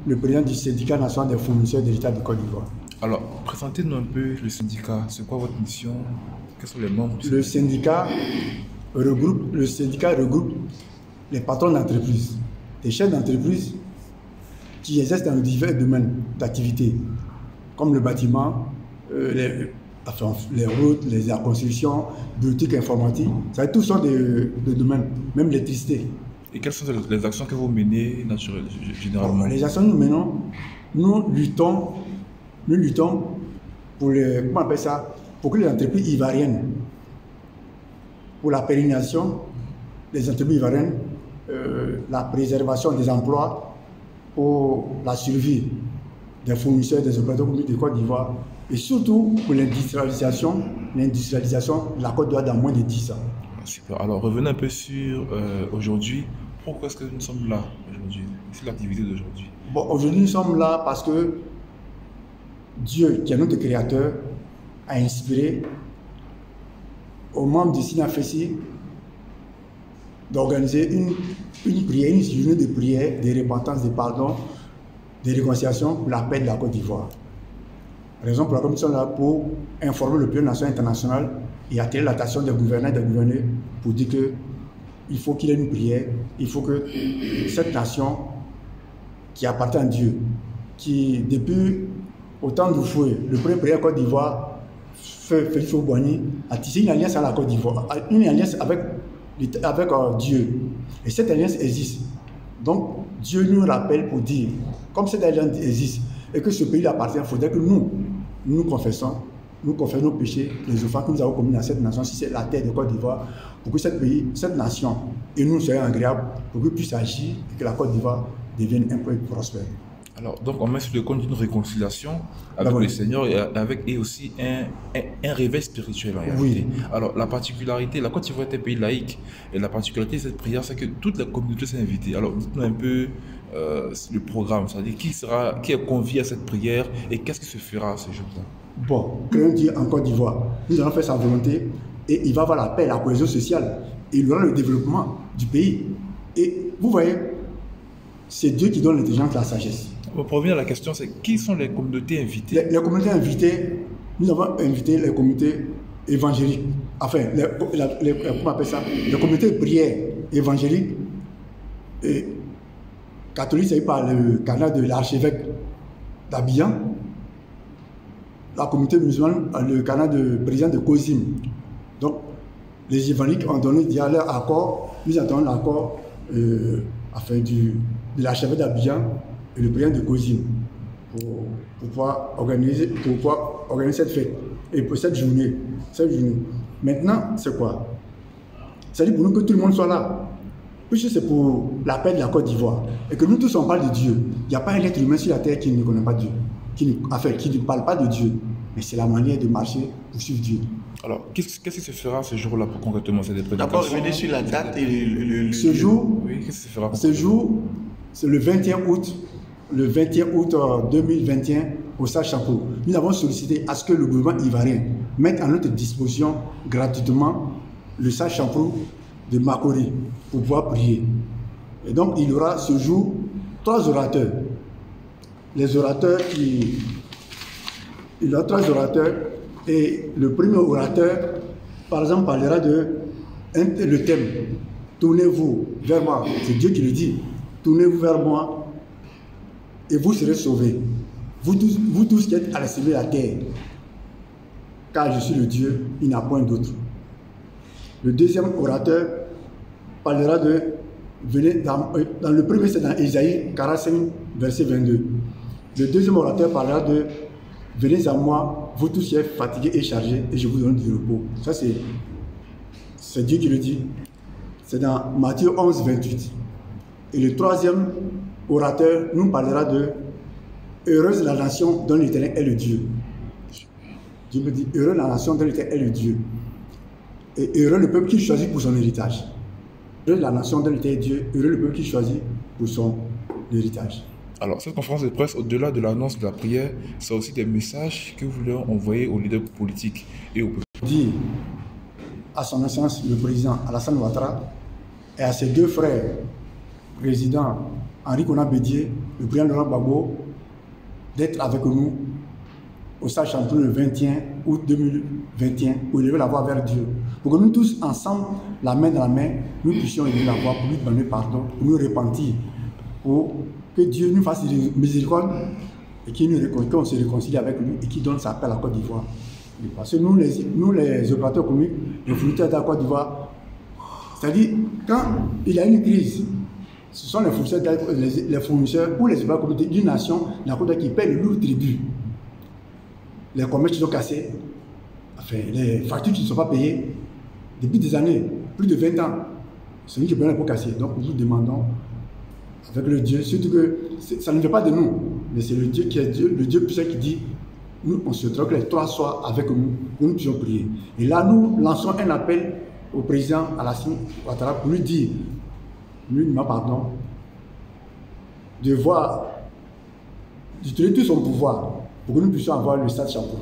le président du syndicat national des fournisseurs de l'État de Côte d'Ivoire. Alors, présentez-nous un peu le syndicat. C'est quoi votre mission? Quels sont les membres? Le syndicat regroupe les patrons d'entreprise, les chefs d'entreprise qui exercent dans divers domaines d'activité, comme le bâtiment, les routes, la construction, bureautique, informatique. Ça, tout sont des domaines, même l'électricité. Et quelles sont les actions que vous menez généralement? Les actions que nous menons, nous luttons pour comment on appelle ça, pour que les entreprises ivoiriennes, pour la pérennisation des entreprises ivoiriennes, la préservation des emplois, pour la survie des fournisseurs, des opérateurs de Côte d'Ivoire, et surtout pour l'industrialisation de la Côte d'Ivoire dans moins de 10 ans. Super. Alors revenez un peu sur aujourd'hui. Pourquoi est-ce que nous sommes là aujourd'hui? C'est l'activité d'aujourd'hui. Bon, aujourd'hui nous sommes là parce que Dieu, qui est notre créateur, a inspiré aux membres du SINAFESI d'organiser une prière, une journée de prière, de repentance, de pardon, de réconciliation pour la paix de la Côte d'Ivoire. Raison pour laquelle nous sommes là pour informer l'opinion nationale et internationale et attirer l'attention des gouverneurs et des gouverneurs pour dire qu'il faut qu'il y ait une prière, il faut que cette nation qui appartient à Dieu, qui depuis au temps du fouet, le premier président Côte d'Ivoire, Félix Houphouët-Boigny, a tissé une alliance à la Côte d'Ivoire, une alliance avec Dieu. Et cette alliance existe. Donc Dieu nous rappelle pour dire, comme cette alliance existe et que ce pays appartient, il faudrait que nous confessons nos péchés, les offenses que nous avons commis dans cette nation, si c'est la terre de Côte d'Ivoire, pour que cette nation et nous soyons agréables, pour que puisse agir et que la Côte d'Ivoire devienne un peu prospère. Alors, donc on met sur le compte d'une réconciliation avec le Seigneur et aussi un réveil spirituel en réalité. Oui. Alors, la particularité, la Côte d'Ivoire est un pays laïque, et la particularité de cette prière, c'est que toute la communauté s'est invitée. Alors, dites-nous un peu le programme, c'est-à-dire qui est convié à cette prière et qu'est-ce qui se fera ce jour-là? Bon, créons Dieu en Côte d'Ivoire, nous allons faire sa volonté et il va avoir la paix, la cohésion sociale, et il aura le développement du pays. Et vous voyez, c'est Dieu qui donne l'intelligence et la sagesse. Pour revenir à la question, c'est qui sont les communautés invitées? Les communautés invitées, nous avons invité les communautés évangéliques, enfin, comment on appelle ça? Les communautés de prière évangéliques et catholiques, c'est par le canal de l'archevêque d'Abidjan, la communauté musulmane, le canal de président de Kozim. Donc, les évangéliques ont donné leur accord, nous avons donné l'accord de l'archevêque d'Abidjan et le président de Kozim pour pouvoir organiser cette fête et pour cette journée. Maintenant, c'est quoi? C'est-à-dire pour nous que tout le monde soit là. Puisque c'est pour la paix de la Côte d'Ivoire et que nous tous on parle de Dieu. Il n'y a pas un être humain sur la terre qui ne connaît pas Dieu, qui ne parle pas de Dieu. Mais c'est la manière de marcher pour suivre Dieu. Alors, qu'est-ce qui se fera ce jour-là pour concrètement cette prédication? D'abord, revenez sur la date et ce jour. Oui, qu'est-ce qui se fera? Ce jour, c'est le 21 août. Le 21 août 2021 au Saint-Champeau. Nous avons sollicité à ce que le gouvernement ivoirien mette à notre disposition gratuitement le Saint-Champeau de Makori pour pouvoir prier. Et donc, il y aura ce jour 3 orateurs. Les orateurs il y aura 3 orateurs et le premier orateur, par exemple, parlera le thème « Tournez-vous vers moi ». C'est Dieu qui le dit. « Tournez-vous vers moi et vous serez sauvés. Vous tous qui êtes à la de la terre. Car je suis le Dieu, il n'y a point d'autre. » Le deuxième orateur parlera dans le premier, c'est dans Ésaïe 45, verset 22. Le deuxième orateur parlera de « Venez à moi, vous tous qui êtes fatigués et chargés, et je vous donne du repos. » Ça, c'est Dieu qui le dit. C'est dans Matthieu 11, 28. Et le troisième orateur nous parlera de « Heureuse la nation dont l'Éternel est le Dieu. » Dieu me dit « Heureux la nation dont l'Éternel est le Dieu. » Et heureux le peuple qu'il choisit pour son héritage. Heureux la nation dont l'Éternel est Dieu. Heureux le peuple qu'il choisit pour son héritage. Alors, cette conférence de presse, au-delà de l'annonce de la prière, c'est aussi des messages que vous voulez envoyer aux leaders politiques et au peuple. Dire à son excellence le président Alassane Ouattara et à ses 2 frères présidents Henri Konan Bédié le président Laurent Gbagbo d'être avec nous au stade Champour le 21 août 2021 pour élever la voix vers Dieu. Pour que nous tous ensemble, la main dans la main, nous puissions élever la voix pour lui demander pardon, pour nous repentir, pour que Dieu nous fasse miséricorde et qu'on se réconcilie avec lui et qu'il donne sa paix à la Côte d'Ivoire. Parce que nous les opérateurs communs, les fournisseurs de la Côte d'Ivoire, c'est-à-dire quand il y a une crise, ce sont les fournisseurs ou les opérateurs communs d'une nation, la Côte d'Ivoire qui paient le lourd tribut. Les commerces qui sont cassés, enfin, les factures qui ne sont pas payées depuis des années, plus de 20 ans. C'est nous qui payons pour casser. Donc nous demandons avec le Dieu, surtout que ça ne vient pas de nous, mais c'est le Dieu qui est Dieu, le Dieu puissant qui dit, nous on se troque les trois soirs avec nous, pour nous puissions prier. Et là nous lançons un appel au président Alassane Ouattara pour lui dire, lui demande pardon, de voir, d'utiliser tout son pouvoir pour que nous puissions avoir le stade Champour.